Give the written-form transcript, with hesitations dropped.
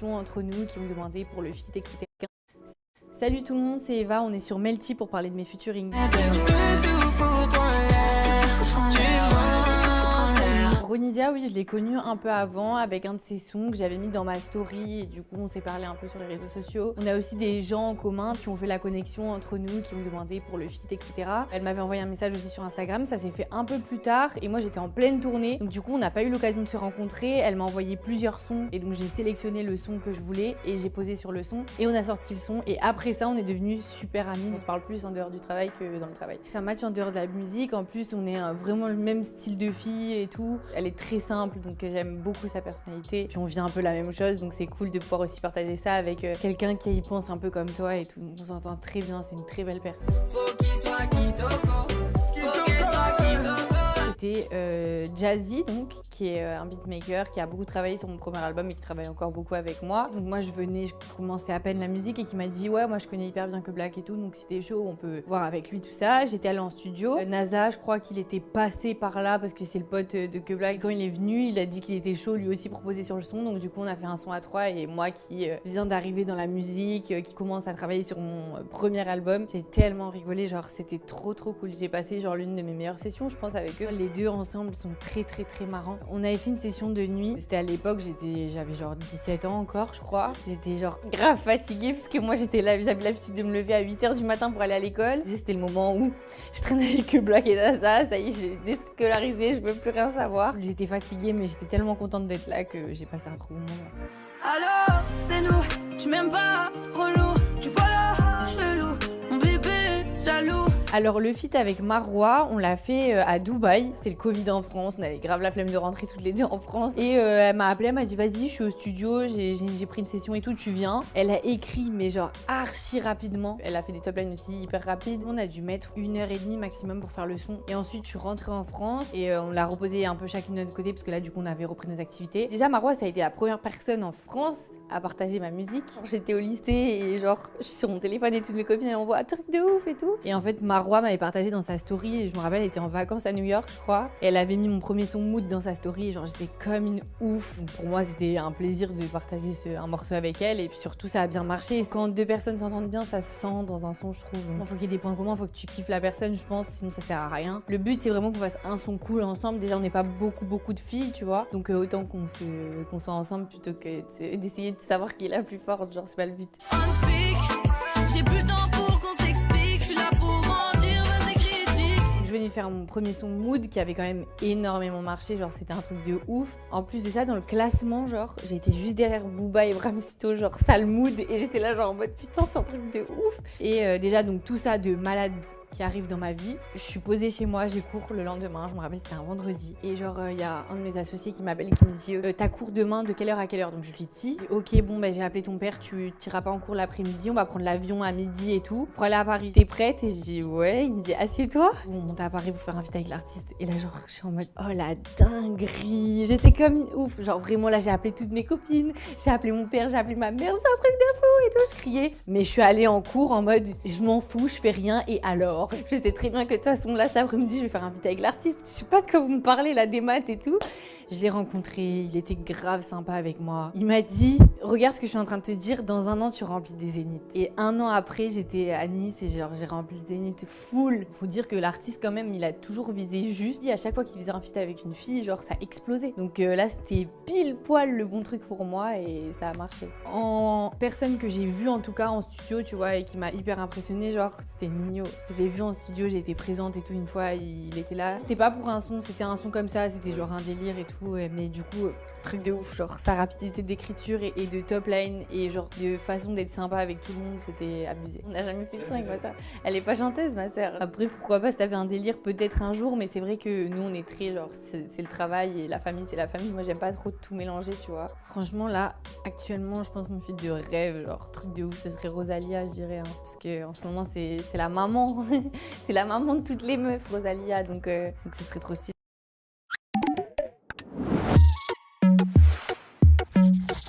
connexion entre nous, qui ont demandé pour le feat, etc. Salut tout le monde, c'est Eva, on est sur Melty pour parler de mes featuring. Ronisia, oui, je l'ai connue un peu avant avec un de ses sons que j'avais mis dans ma story et du coup on s'est parlé un peu sur les réseaux sociaux. On a aussi des gens en commun qui ont fait la connexion entre nous, qui ont demandé pour le feat, etc. Elle m'avait envoyé un message aussi sur Instagram, ça s'est fait un peu plus tard et moi j'étais en pleine tournée, donc du coup on n'a pas eu l'occasion de se rencontrer. Elle m'a envoyé plusieurs sons et donc j'ai sélectionné le son que je voulais et j'ai posé sur le son et on a sorti le son et après ça on est devenus super amis. On se parle plus en dehors du travail que dans le travail. C'est un match en dehors de la musique, en plus on est vraiment le même style de fille et tout. Elle est très simple, donc j'aime beaucoup sa personnalité. Puis on vit un peu la même chose, donc c'est cool de pouvoir aussi partager ça avec quelqu'un qui y pense un peu comme toi et tout. On s'entend très bien, c'est une très belle personne. Faut qu'il soit C'était Jazzy, donc, qui est un beatmaker, qui a beaucoup travaillé sur mon premier album et qui travaille encore beaucoup avec moi. Donc moi je commençais à peine la musique et qui m'a dit ouais moi je connais hyper bien Que Black et tout, donc si t'es chaud on peut voir avec lui tout ça. J'étais allée en studio. NASA, je crois qu'il était passé par là parce que c'est le pote de Que Black. Quand il est venu, il a dit qu'il était chaud lui aussi pour poser sur le son, donc du coup on a fait un son à trois et moi qui viens d'arriver dans la musique, qui commence à travailler sur mon premier album, j'ai tellement rigolé, genre c'était trop cool. J'ai passé genre l'une de mes meilleures sessions je pense avec eux. Les deux ensemble sont très marrants. On avait fait une session de nuit, c'était à l'époque, j'avais genre 17 ans encore je crois. J'étais genre grave fatiguée parce que moi j'avais l'habitude de me lever à 8 h du matin pour aller à l'école. C'était le moment où je traînais avec Que Black et NASA, ça y est, j'ai déscolarisé, je veux plus rien savoir. J'étais fatiguée mais j'étais tellement contente d'être là que j'ai passé un trop bon moment. Alors, c'est nous, tu m'aimes pas, relou, tu vois là, chelou, mon bébé, jaloux. Alors le feat avec Marwa, on l'a fait à Dubaï, c'était le Covid en France, on avait grave la flemme de rentrer toutes les deux en France et elle m'a appelé, elle m'a dit vas-y je suis au studio, j'ai pris une session et tout, tu viens. Elle a écrit mais genre archi rapidement, elle a fait des top lines aussi hyper rapides. On a dû mettre 1h30 maximum pour faire le son et ensuite je suis rentrée en France et on l'a reposé un peu chacune de notre côté parce que là du coup on avait repris nos activités. Déjà Marwa ça a été la première personne en France à partager ma musique. J'étais au lycée et genre je suis sur mon téléphone et toutes mes copines elles m'envoient un truc de ouf et tout. Et en fait Marwa m'avait partagé dans sa story et je me rappelle elle était en vacances à New York je crois. Et elle avait mis mon premier son Mood dans sa story et genre j'étais comme une ouf. Donc, pour moi c'était un plaisir de partager un morceau avec elle et puis surtout ça a bien marché. Quand deux personnes s'entendent bien ça se sent dans un son je trouve. Il faut qu'il y ait des points communs, il faut que tu kiffes la personne je pense, sinon ça sert à rien. Le but c'est vraiment qu'on fasse un son cool ensemble. Déjà on n'est pas beaucoup de filles tu vois. Donc autant qu'on soit ensemble plutôt que d'essayer de savoir qui est la plus forte, genre c'est pas le but. J'ai plus le temps pour qu'on s'explique, je suis là pour grandir, vas-y critique. Je venais faire mon premier son Mood qui avait quand même énormément marché, genre c'était un truc de ouf. En plus de ça, dans le classement, genre j'ai été juste derrière Booba et Bramsito, genre sale Mood, et j'étais là genre en mode putain c'est un truc de ouf. Et déjà donc tout ça de malade qui arrive dans ma vie. Je suis posée chez moi, j'ai cours le lendemain, je me rappelle c'était un vendredi. Et genre il y a un de mes associés qui m'appelle et qui me dit t'as cours demain de quelle heure à quelle heure? Donc je lui dis ok bon bah j'ai appelé ton père, tu t'iras pas en cours l'après-midi, on va prendre l'avion à midi et tout pour aller à Paris. T'es prête? Et je dis ouais. Il me dit assieds-toi. On monte à Paris pour faire un feat avec l'artiste et là genre je suis en mode oh la dinguerie. J'étais comme une ouf, genre vraiment là j'ai appelé toutes mes copines, j'ai appelé mon père, j'ai appelé ma mère, c'est un truc de fou et tout, je criais. Mais je suis allée en cours en mode je m'en fous, je fais rien et alors. Je sais très bien que de toute façon là cet après-midi je vais faire un feat avec l'artiste, je sais pas de quoi vous me parlez là, des maths et tout. Je l'ai rencontré, il était grave sympa avec moi. Il m'a dit regarde ce que je suis en train de te dire, dans un an tu remplis des zéniths. Et un an après j'étais à Nice et genre j'ai rempli le zénith full. Faut dire que l'artiste quand même il a toujours visé juste. Et à chaque fois qu'il faisait un feat avec une fille genre ça explosait. Donc là c'était pile poil le bon truc pour moi et ça a marché. En personne que j'ai vue en tout cas en studio tu vois et qui m'a hyper impressionnée genre c'était Nino. Je l'ai vu en studio, j'ai été présente et tout une fois, il était là. C'était pas pour un son, c'était un son comme ça, c'était genre un délire et tout. Mais du coup, truc de ouf, genre sa rapidité d'écriture et de top line et genre de façon d'être sympa avec tout le monde, c'était abusé. On n'a jamais fait de son avec ma soeur. Elle est pas chanteuse ma soeur. Après pourquoi pas si t'avais un délire peut-être un jour, mais c'est vrai que nous on est très genre c'est le travail et la famille c'est la famille. Moi j'aime pas trop tout mélanger tu vois. Franchement là actuellement je pense mon feat de rêve, genre truc de ouf, ce serait Rosalia je dirais hein, parce que en ce moment c'est la maman. C'est la maman de toutes les meufs Rosalia donc ce serait trop stylé.